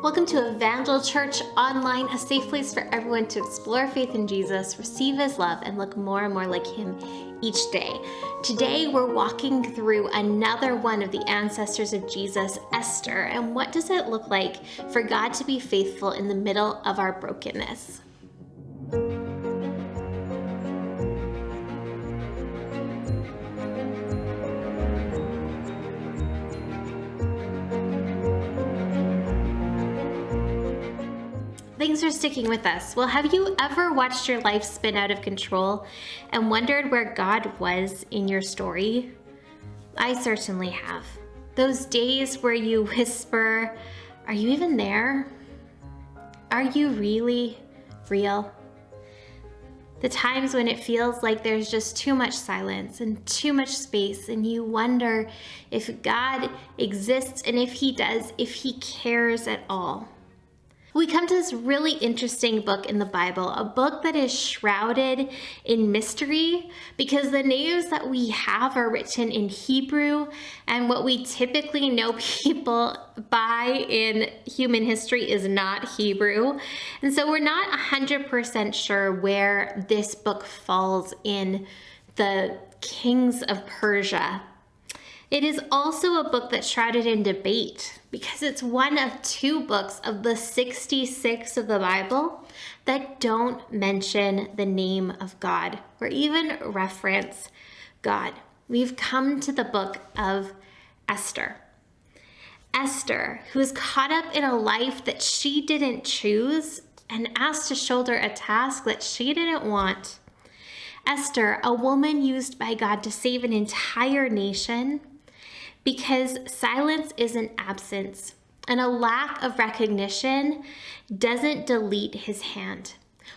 Welcome to Evangel Church Online, a safe place for everyone to explore faith in Jesus, receive his love, and look more and more like him each day. Today, we're walking through another one of the ancestors of Jesus, Esther, and what does it look like for God to be faithful in the middle of our brokenness? Thanks for sticking with us. Well, have you ever watched your life spin out of control and wondered where God was in your story? I certainly have. Those days where you whisper, "Are you even there? Are you really real?" The times when it feels like there's just too much silence and too much space, and you wonder if God exists, and if he does, if he cares at all. We come to this really interesting book in the Bible, a book that is shrouded in mystery because the names that we have are written in Hebrew, and what we typically know people by in human history is not Hebrew. And so we're not 100% sure where this book falls in the kings of Persia. It is also a book that's shrouded in debate because it's one of two books of the 66 of the Bible that don't mention the name of God or even reference God. We've come to the book of Esther. Esther, who is caught up in a life that she didn't choose and asked to shoulder a task that she didn't want. Esther, a woman used by God to save an entire nation, because silence isn't absence, and a lack of recognition doesn't delete his hand.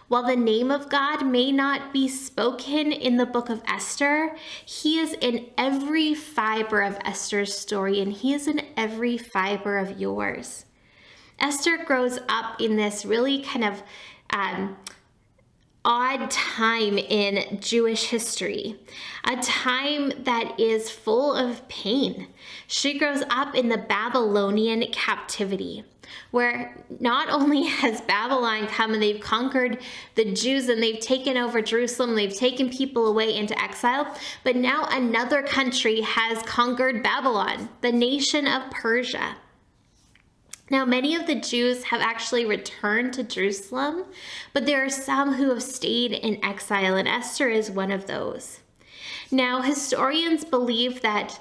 While the name of God may not be spoken in the book of Esther, he is in every fiber of Esther's story, and he is in every fiber of yours. Esther grows up in this really kind of odd time in Jewish history, a time that is full of pain. She grows up in the Babylonian captivity, where not only has Babylon come and they've conquered the Jews and they've taken over Jerusalem, they've taken people away into exile, but now another country has conquered Babylon, the nation of Persia. Now, many of the Jews have actually returned to Jerusalem, but there are some who have stayed in exile, and Esther is one of those. Now, historians believe that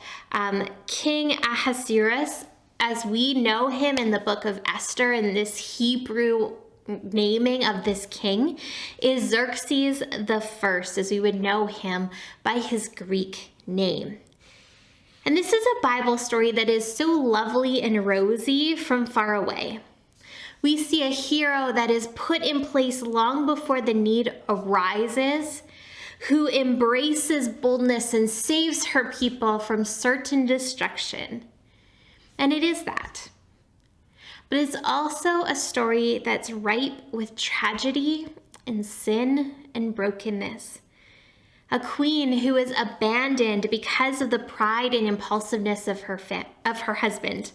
King Ahasuerus, as we know him in the book of Esther, and this Hebrew naming of this king, is Xerxes the First, as we would know him by his Greek name. And this is a Bible story that is so lovely and rosy from far away. We see a hero that is put in place long before the need arises, who embraces boldness and saves her people from certain destruction. And it is that. But it's also a story that's ripe with tragedy and sin and brokenness. A queen who is abandoned because of the pride and impulsiveness of her husband.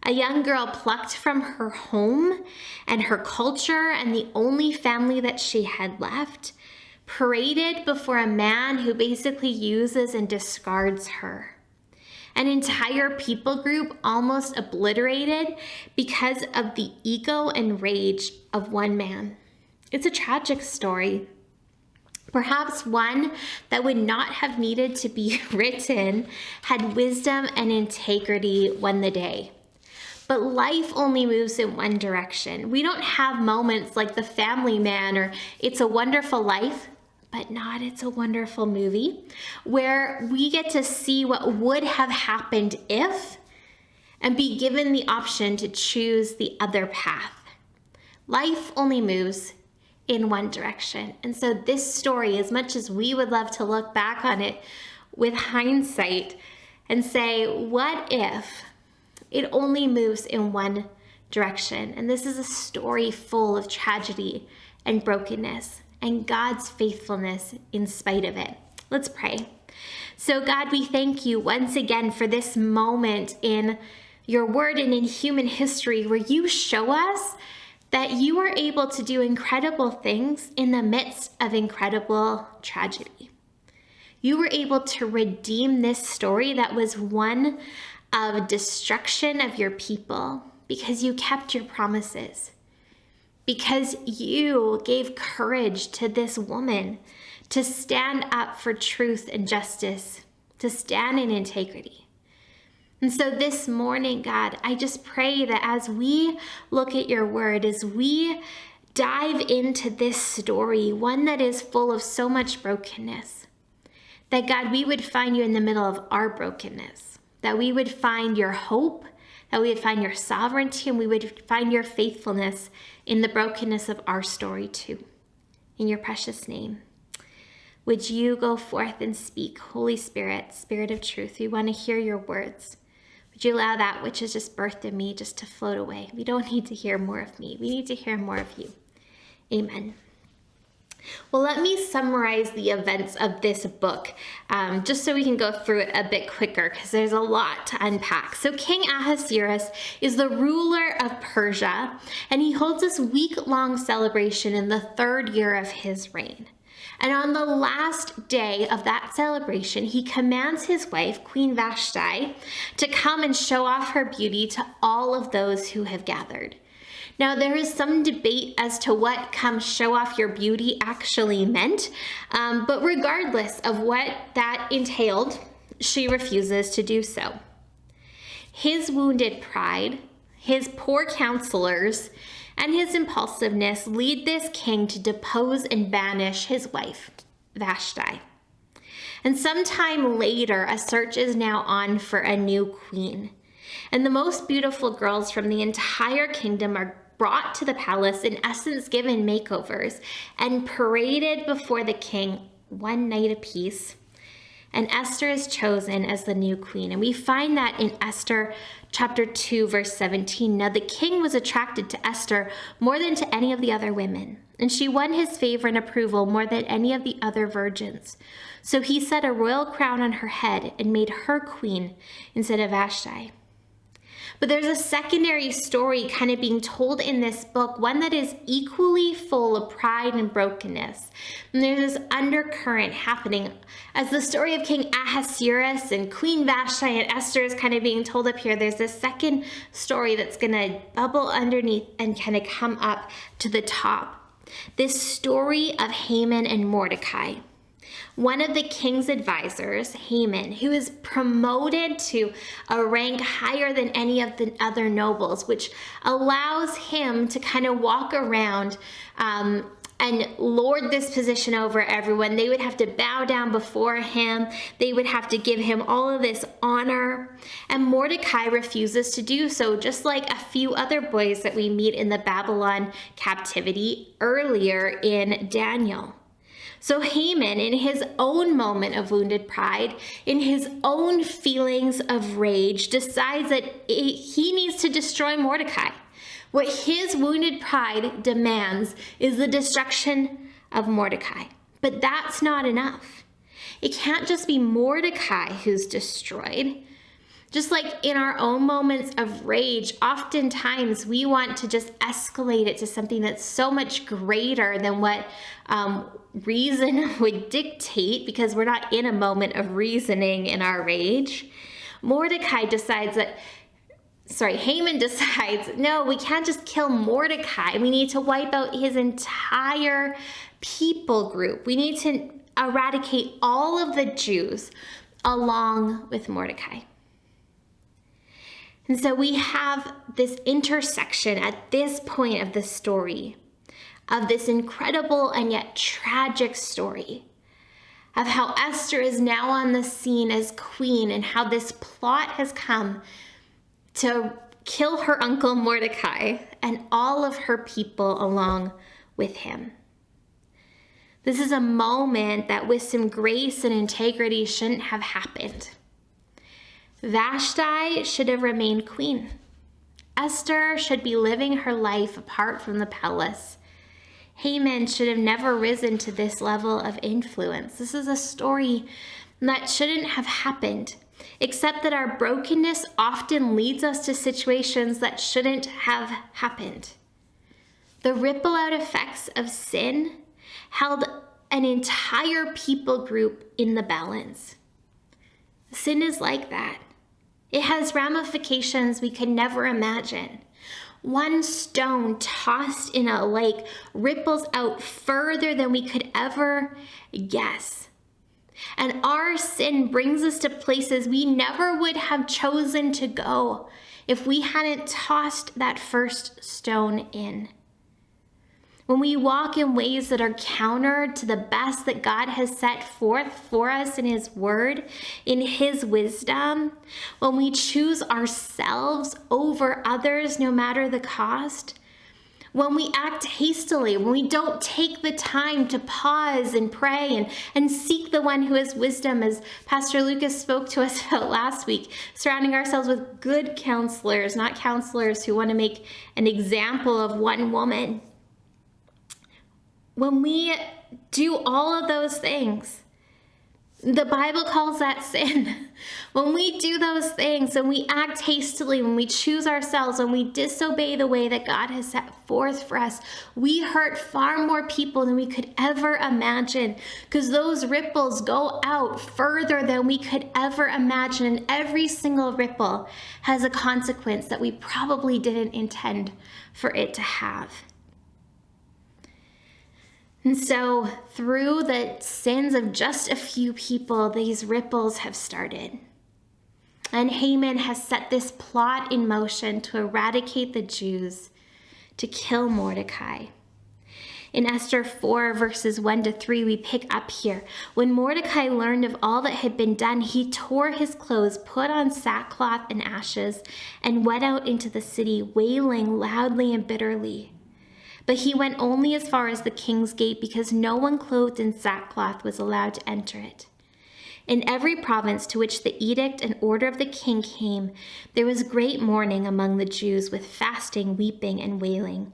A young girl plucked from her home and her culture and the only family that she had left, paraded before a man who basically uses and discards her. An entire people group almost obliterated because of the ego and rage of one man. It's a tragic story. Perhaps one that would not have needed to be written had wisdom and integrity won the day. But life only moves in one direction. We don't have moments like The Family Man or It's a Wonderful Life, but not It's a Wonderful Movie, where we get to see what would have happened if, and be given the option to choose the other path. Life only moves in one direction. And so this story, as much as we would love to look back on it with hindsight and say, what if it only moves in one direction? And this is a story full of tragedy and brokenness and God's faithfulness in spite of it. Let's pray. So God, we thank you once again for this moment in your word and in human history where you show us that you are able to do incredible things in the midst of incredible tragedy. You were able to redeem this story that was one of destruction of your people because you kept your promises, because you gave courage to this woman to stand up for truth and justice, to stand in integrity. And so this morning, God, I just pray that as we look at your word, as we dive into this story, one that is full of so much brokenness, that God, we would find you in the middle of our brokenness, that we would find your hope, that we would find your sovereignty, and we would find your faithfulness in the brokenness of our story too. In your precious name, would you go forth and speak, Holy Spirit, Spirit of truth. We want to hear your words. Would you allow that which is just birthed in me just to float away? We don't need to hear more of me. We need to hear more of you. Amen. Well, let me summarize the events of this book, just so we can go through it a bit quicker, because there's a lot to unpack. So King Ahasuerus is the ruler of Persia, and he holds this week-long celebration in the 3rd year of his reign. And on the last day of that celebration, he commands his wife, Queen Vashti, to come and show off her beauty to all of those who have gathered. Now, there is some debate as to what "come show off your beauty" actually meant, but regardless of what that entailed, she refuses to do so. His wounded pride, his poor counselors, and his impulsiveness lead this king to depose and banish his wife, Vashti. And sometime later, a search is now on for a new queen. And the most beautiful girls from the entire kingdom are brought to the palace, in essence given makeovers, and paraded before the king one night apiece. And Esther is chosen as the new queen. And we find that in Esther chapter 2, verse 17. Now the king was attracted to Esther more than to any of the other women, and she won his favor and approval more than any of the other virgins. So he set a royal crown on her head and made her queen instead of Vashti. But there's a secondary story kind of being told in this book, one that is equally full of pride and brokenness. And there's this undercurrent happening as the story of King Ahasuerus and Queen Vashti and Esther is kind of being told up here. There's this second story that's going to bubble underneath and kind of come up to the top. This story of Haman and Mordecai. One of the king's advisors, Haman, who is promoted to a rank higher than any of the other nobles, which allows him to kind of walk around and lord this position over everyone. They would have to bow down before him. They would have to give him all of this honor. And Mordecai refuses to do so, just like a few other boys that we meet in the Babylon captivity earlier in Daniel. So Haman, in his own moment of wounded pride, in his own feelings of rage, decides that he needs to destroy Mordecai. What his wounded pride demands is the destruction of Mordecai. But that's not enough. It can't just be Mordecai who's destroyed. Just like in our own moments of rage, oftentimes we want to just escalate it to something that's so much greater than what reason would dictate, because we're not in a moment of reasoning in our rage. Haman decides, no, we can't just kill Mordecai. We need to wipe out his entire people group. We need to eradicate all of the Jews along with Mordecai. And so we have this intersection at this point of the story, of this incredible and yet tragic story, of how Esther is now on the scene as queen and how this plot has come to kill her uncle Mordecai and all of her people along with him. This is a moment that with some grace and integrity shouldn't have happened. Vashti should have remained queen. Esther should be living her life apart from the palace. Haman should have never risen to this level of influence. This is a story that shouldn't have happened. except that our brokenness often leads us to situations that shouldn't have happened. The ripple out effects of sin held an entire people group in the balance. Sin is like that. It has ramifications we could never imagine. One stone tossed in a lake ripples out further than we could ever guess. And our sin brings us to places we never would have chosen to go if we hadn't tossed that first stone in. When we walk in ways that are counter to the best that God has set forth for us in His Word, in His wisdom, when we choose ourselves over others no matter the cost, when we act hastily, when we don't take the time to pause and pray and seek the one who has wisdom, as Pastor Lucas spoke to us about last week, surrounding ourselves with good counselors, not counselors who want to make an example of one woman. When we do all of those things, the Bible calls that sin. When we do those things, when we act hastily, when we choose ourselves, when we disobey the way that God has set forth for us, we hurt far more people than we could ever imagine, because those ripples go out further than we could ever imagine, and every single ripple has a consequence that we probably didn't intend for it to have. And so through the sins of just a few people, these ripples have started. And Haman has set this plot in motion to eradicate the Jews, to kill Mordecai. In Esther 4, verses 1-3, we pick up here. When Mordecai learned of all that had been done, he tore his clothes, put on sackcloth and ashes, and went out into the city, wailing loudly and bitterly. But he went only as far as the king's gate, because no one clothed in sackcloth was allowed to enter it. In every province to which the edict and order of the king came, there was great mourning among the Jews, with fasting, weeping, and wailing.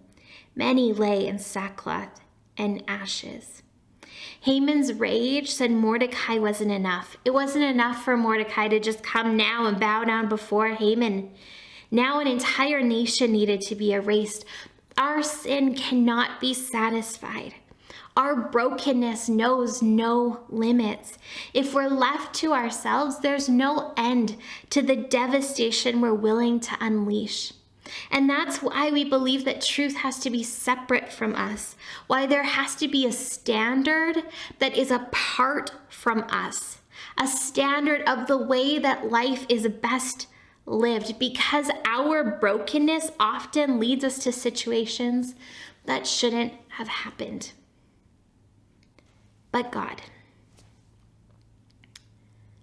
Many lay in sackcloth and ashes. Haman's rage said Mordecai wasn't enough. It wasn't enough for Mordecai to just come now and bow down before Haman. Now an entire nation needed to be erased. Our sin cannot be satisfied. Our brokenness knows no limits. If we're left to ourselves, there's no end to the devastation we're willing to unleash. And that's why we believe that truth has to be separate from us, why there has to be a standard that is apart from us, a standard of the way that life is best lived, because our brokenness often leads us to situations that shouldn't have happened. But God,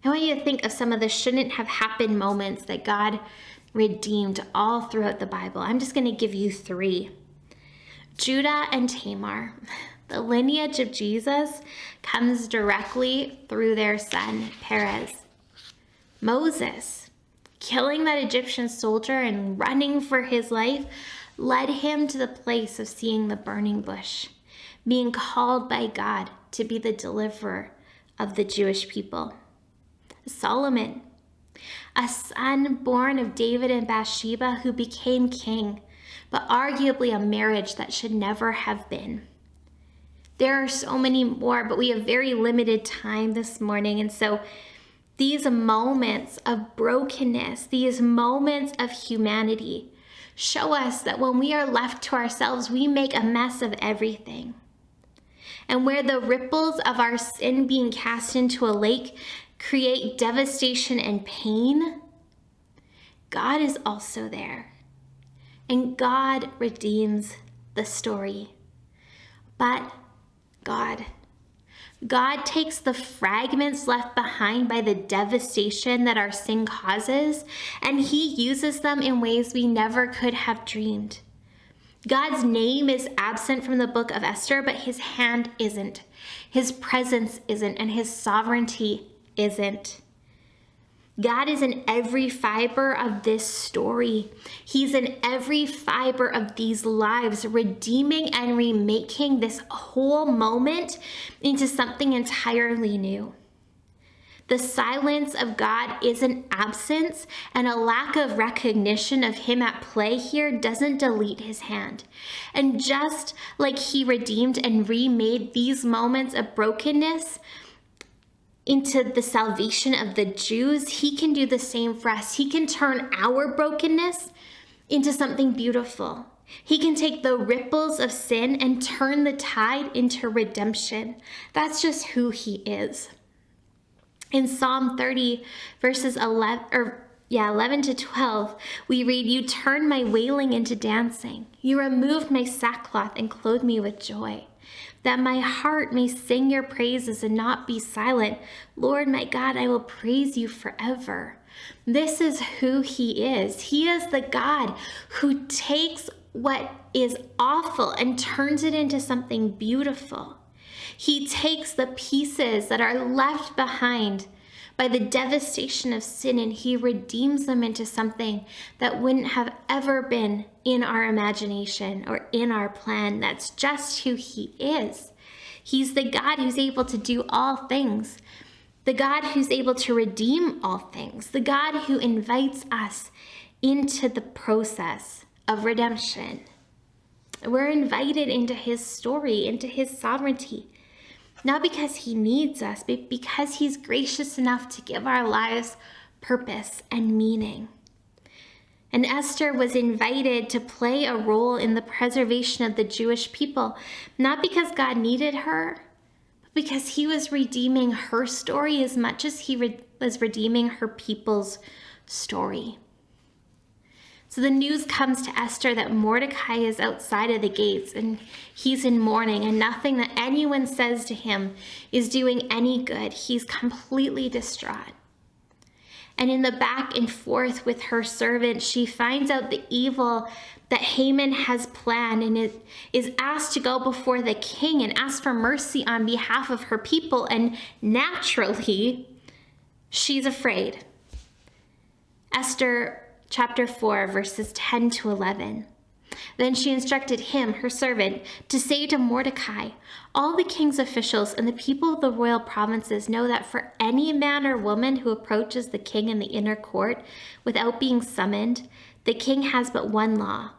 I want you to think of some of the shouldn't have happened moments that God redeemed all throughout the Bible. I'm just going to give you 3. Judah and Tamar. The lineage of Jesus comes directly through their son, Perez. Moses, killing that Egyptian soldier and running for his life, led him to the place of seeing the burning bush, being called by God to be the deliverer of the Jewish people. Solomon, a son born of David and Bathsheba who became king, but arguably a marriage that should never have been. There are so many more, but we have very limited time this morning. And so these moments of brokenness, these moments of humanity, show us that when we are left to ourselves, we make a mess of everything. And where the ripples of our sin being cast into a lake create devastation and pain, God is also there. And God redeems the story. But God takes the fragments left behind by the devastation that our sin causes, and He uses them in ways we never could have dreamed. God's name is absent from the book of Esther, but His hand isn't. His presence isn't, and His sovereignty isn't. God is in every fiber of this story. He's in every fiber of these lives, redeeming and remaking this whole moment into something entirely new. The silence of God is an absence, and a lack of recognition of him at play here doesn't delete his hand. And just like he redeemed and remade these moments of brokenness into the salvation of the Jews, he can do the same for us. He can turn our brokenness into something beautiful. He can take the ripples of sin and turn the tide into redemption. That's just who he is. In Psalm 30, verses 11 to 12, we read, "You turned my wailing into dancing. You removed my sackcloth and clothed me with joy, that my heart may sing your praises and not be silent. Lord, my God, I will praise you forever." This is who he is. He is the God who takes what is awful and turns it into something beautiful. He takes the pieces that are left behind by the devastation of sin and he redeems them into something that wouldn't have ever been in our imagination or in our plan. That's just who he is. He's the God who's able to do all things, the God who's able to redeem all things, the God who invites us into the process of redemption. We're invited into his story, into his sovereignty. Not because he needs us, but because he's gracious enough to give our lives purpose and meaning. And Esther was invited to play a role in the preservation of the Jewish people, not because God needed her, but because he was redeeming her story as much as he was redeeming her people's story. So the news comes to Esther that Mordecai is outside of the gates and he's in mourning, and nothing that anyone says to him is doing any good. He's completely distraught. And in the back and forth with her servant, she finds out the evil that Haman has planned and is asked to go before the king and ask for mercy on behalf of her people. And naturally, she's afraid. Esther Chapter 4, verses 10 to 11. Then she instructed him, her servant, to say to Mordecai, "All the king's officials and the people of the royal provinces know that for any man or woman who approaches the king in the inner court without being summoned, the king has but one law,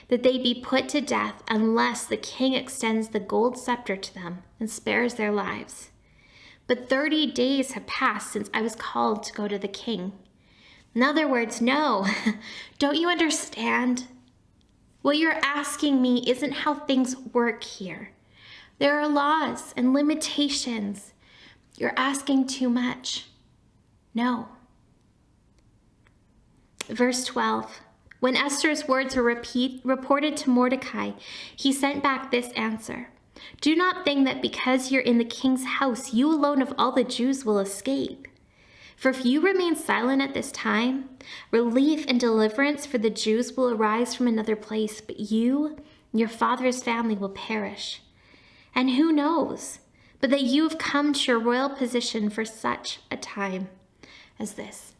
that they be put to death unless the king extends the gold scepter to them and spares their lives. But 30 days have passed since I was called to go to the king." In other words, no, don't you understand? What you're asking me isn't how things work here. There are laws and limitations. You're asking too much. No. Verse 12. When Esther's words were reported to Mordecai, he sent back this answer: "Do not think that because you're in the king's house, you alone of all the Jews will escape. For if you remain silent at this time, relief and deliverance for the Jews will arise from another place, but you and your father's family will perish. And who knows but that you have come to your royal position for such a time as this?"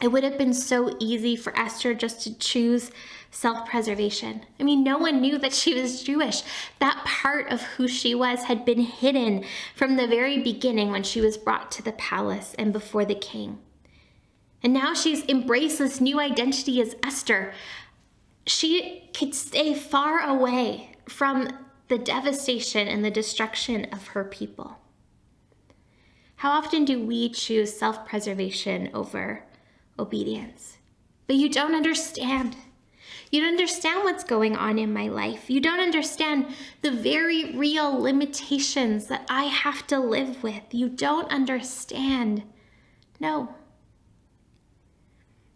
It would have been so easy for Esther just to choose self-preservation. I mean, no one knew that she was Jewish. That part of who she was had been hidden from the very beginning when she was brought to the palace and before the king. And now she's embraced this new identity as Esther. She could stay far away from the devastation and the destruction of her people. How often do we choose self-preservation over obedience? But you don't understand. You don't understand what's going on in my life. You don't understand the very real limitations that I have to live with. You don't understand. No.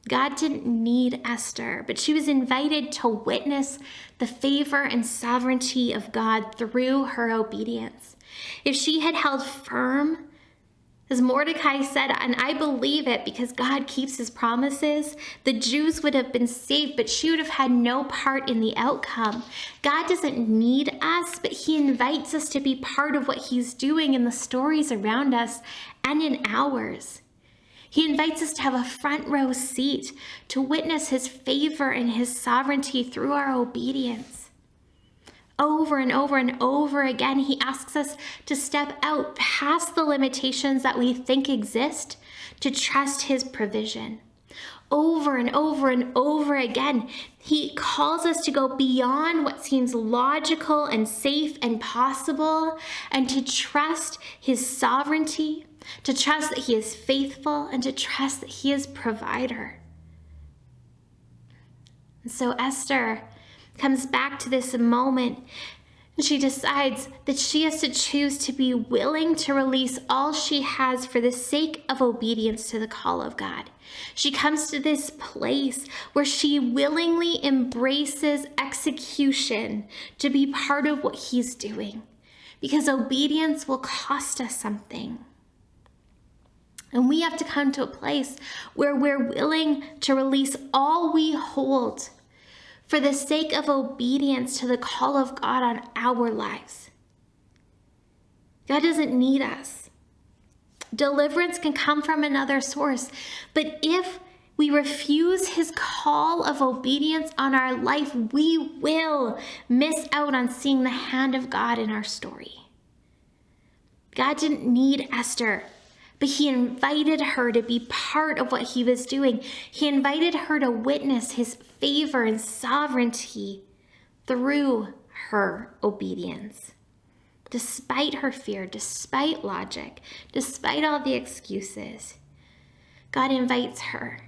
God didn't need Esther, but she was invited to witness the favor and sovereignty of God through her obedience. If she had held firm, as Mordecai said, and I believe it because God keeps his promises, the Jews would have been saved, but she would have had no part in the outcome. God doesn't need us, but he invites us to be part of what he's doing in the stories around us and in ours. He invites us to have a front row seat, to witness his favor and his sovereignty through our obedience. Over and over and over again, he asks us to step out past the limitations that we think exist, to trust his provision. Over and over and over again, he calls us to go beyond what seems logical and safe and possible, and to trust his sovereignty, to trust that he is faithful, and to trust that he is provider. And so Esther comes back to this moment, and she decides that she has to choose to be willing to release all she has for the sake of obedience to the call of God. She comes to this place where she willingly embraces execution to be part of what he's doing, because obedience will cost us something. And we have to come to a place where we're willing to release all we hold for the sake of obedience to the call of God on our lives. God doesn't need us. Deliverance can come from another source, but if we refuse his call of obedience on our life, we will miss out on seeing the hand of God in our story. God didn't need Esther, but he invited her to be part of what he was doing. He invited her to witness his favor and sovereignty through her obedience. Despite her fear, despite logic, despite all the excuses, God invites her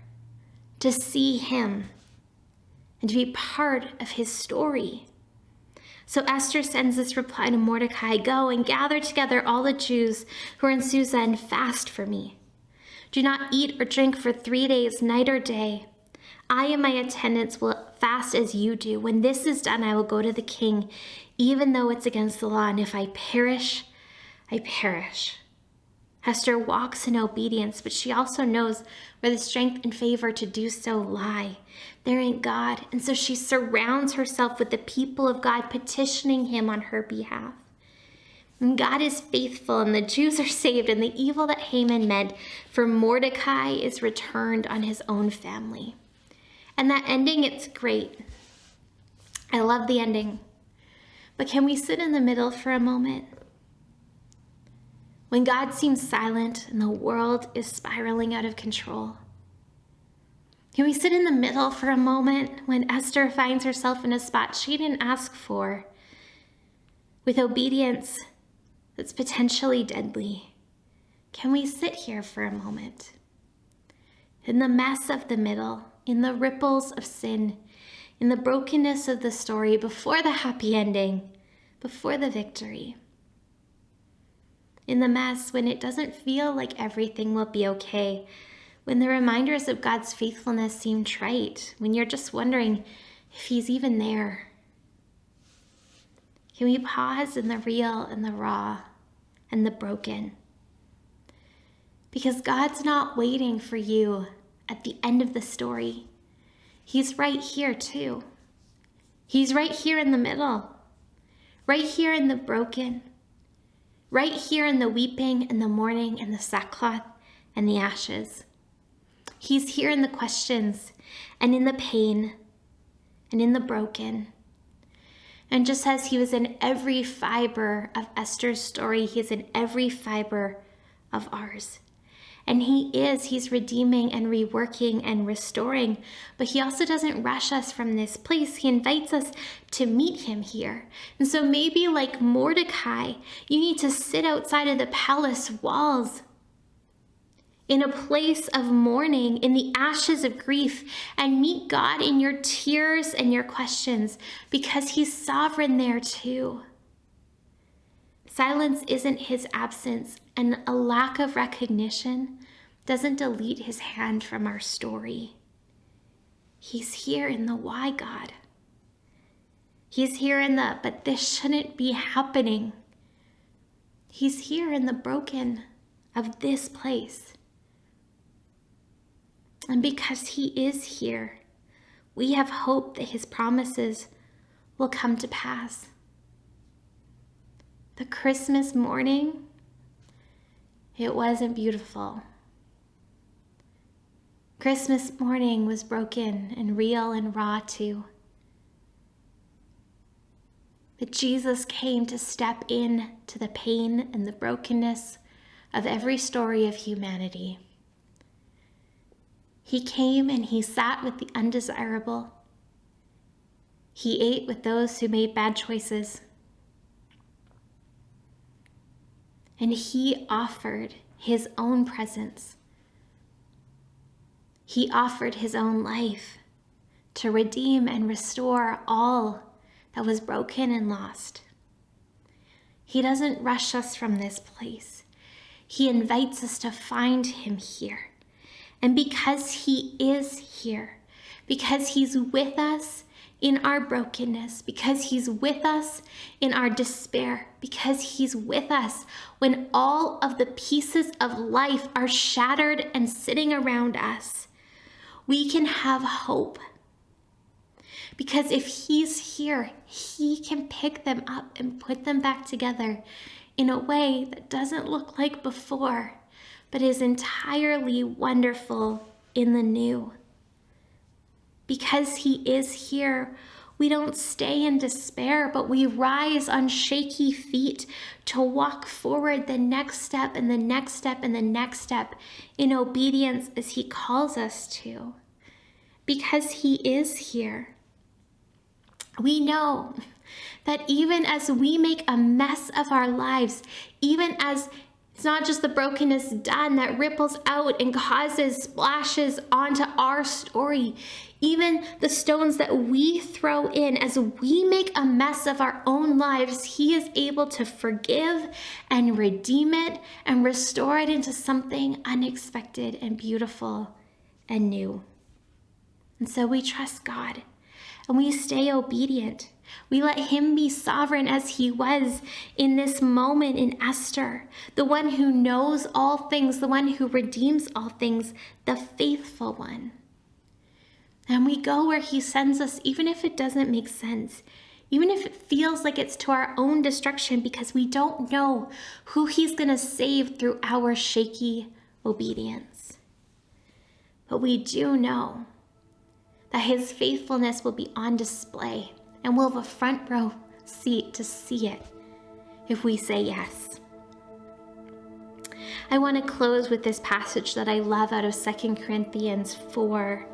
to see him and to be part of his story. So Esther sends this reply to Mordecai, "Go and gather together all the Jews who are in Susa and fast for me. Do not eat or drink for 3 days, night or day. I and my attendants will fast as you do. When this is done, I will go to the king, even though it's against the law. And if I perish, I perish." Esther walks in obedience, but she also knows where the strength and favor to do so lie. They're in God. And so she surrounds herself with the people of God, petitioning him on her behalf. And God is faithful, and the Jews are saved, and the evil that Haman meant for Mordecai is returned on his own family. And that ending, it's great. I love the ending. But can we sit in the middle for a moment? When God seems silent and the world is spiraling out of control, can we sit in the middle for a moment when Esther finds herself in a spot she didn't ask for, with obedience that's potentially deadly? Can we sit here for a moment? In the mess of the middle, in the ripples of sin, in the brokenness of the story, before the happy ending, before the victory. In the mess, when it doesn't feel like everything will be okay, when the reminders of God's faithfulness seem trite, when you're just wondering if he's even there. Can we pause in the real and the raw and the broken? Because God's not waiting for you at the end of the story. He's right here too. He's right here in the middle, right here in the broken, right here in the weeping and the mourning and the sackcloth and the ashes. He's here in the questions and in the pain and in the broken. And just as he was in every fiber of Esther's story, he is in every fiber of ours. And he's redeeming and reworking and restoring, but he also doesn't rush us from this place. He invites us to meet him here. And so maybe like Mordecai, you need to sit outside of the palace walls in a place of mourning, in the ashes of grief, and meet God in your tears and your questions, because he's sovereign there too. Silence isn't his absence, and a lack of recognition doesn't delete his hand from our story. He's here in the why, God. He's here in the, but this shouldn't be happening. He's here in the broken of this place. And because he is here, we have hope that his promises will come to pass. The Christmas morning, it wasn't beautiful. Christmas morning was broken and real and raw too. But Jesus came to step in to the pain and the brokenness of every story of humanity. He came and he sat with the undesirable. He ate with those who made bad choices. And he offered his own presence. He offered his own life to redeem and restore all that was broken and lost. He doesn't rush us from this place. He invites us to find him here. And because he is here, because he's with us in our brokenness, because he's with us in our despair, because he's with us when all of the pieces of life are shattered and sitting around us, we can have hope. Because if he's here, he can pick them up and put them back together in a way that doesn't look like before, but is entirely wonderful in the new. Because he is here, we don't stay in despair, but we rise on shaky feet to walk forward the next step and the next step and the next step in obedience as he calls us to. Because he is here, we know that even as we make a mess of our lives, even as it's not just the brokenness done that ripples out and causes splashes onto our story, even the stones that we throw in as we make a mess of our own lives, he is able to forgive and redeem it and restore it into something unexpected and beautiful and new. And so we trust God. And we stay obedient. We let him be sovereign as he was in this moment in Esther, the one who knows all things, the one who redeems all things, the faithful one. And we go where he sends us, even if it doesn't make sense, even if it feels like it's to our own destruction, because we don't know who he's going to save through our shaky obedience. But we do know that his faithfulness will be on display, and we'll have a front row seat to see it if we say yes. I want to close with this passage that I love out of 2 Corinthians 4.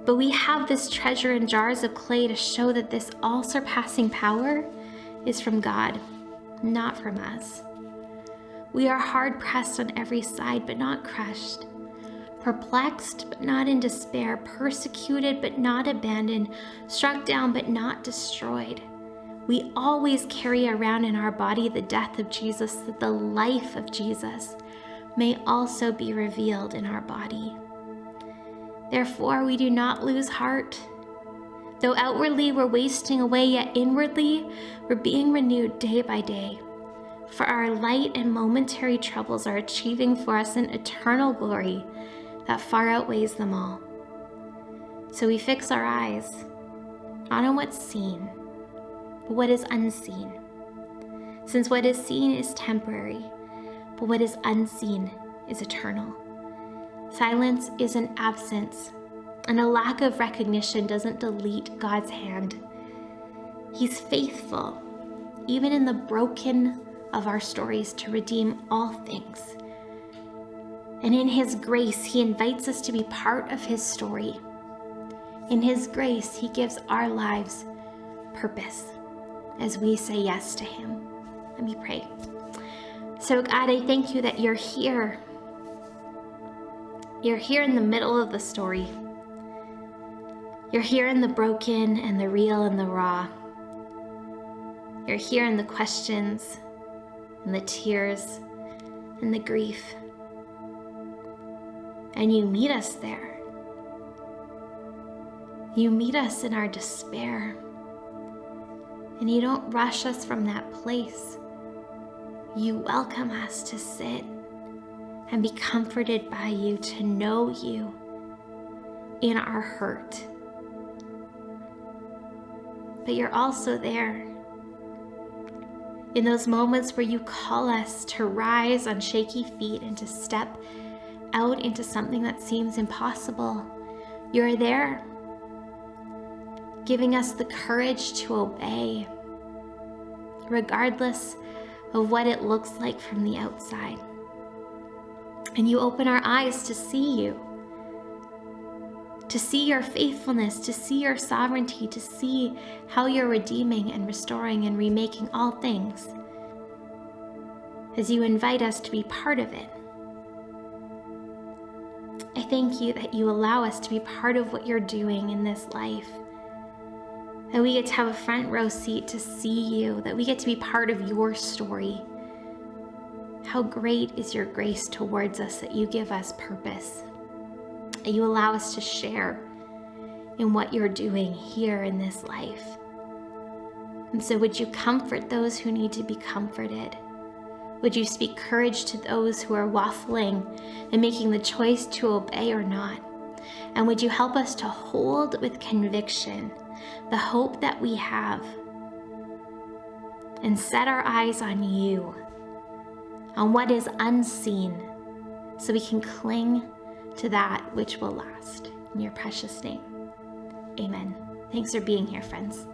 But we have this treasure in jars of clay to show that this all-surpassing power is from God, not from us. We are hard-pressed on every side, but not crushed. Perplexed, but not in despair, persecuted, but not abandoned, struck down, but not destroyed. We always carry around in our body the death of Jesus, that the life of Jesus may also be revealed in our body. Therefore, we do not lose heart. Though outwardly we're wasting away, yet inwardly we're being renewed day by day. For our light and momentary troubles are achieving for us an eternal glory that far outweighs them all. So we fix our eyes, not on what's seen, but what is unseen. Since what is seen is temporary, but what is unseen is eternal. Silence is an absence, and a lack of recognition doesn't delete God's hand. He's faithful, even in the broken of our stories, to redeem all things. And in his grace, he invites us to be part of his story. In his grace, he gives our lives purpose as we say yes to him. Let me pray. So God, I thank you that you're here. You're here in the middle of the story. You're here in the broken and the real and the raw. You're here in the questions and the tears and the grief. And you meet us there. You meet us in our despair. And you don't rush us from that place. You welcome us to sit and be comforted by you, to know you in our hurt. But you're also there in those moments where you call us to rise on shaky feet and to step out into something that seems impossible. You're there, giving us the courage to obey, regardless of what it looks like from the outside. And you open our eyes to see you, to see your faithfulness, to see your sovereignty, to see how you're redeeming and restoring and remaking all things, as you invite us to be part of it. I thank you that you allow us to be part of what you're doing in this life, that we get to have a front row seat to see you, that we get to be part of your story. How great is your grace towards us, that you give us purpose, that you allow us to share in what you're doing here in this life. And so would you comfort those who need to be comforted? Would you speak courage to those who are waffling and making the choice to obey or not? And would you help us to hold with conviction the hope that we have and set our eyes on you, on what is unseen, so we can cling to that which will last. In your precious name, amen. Thanks for being here, friends.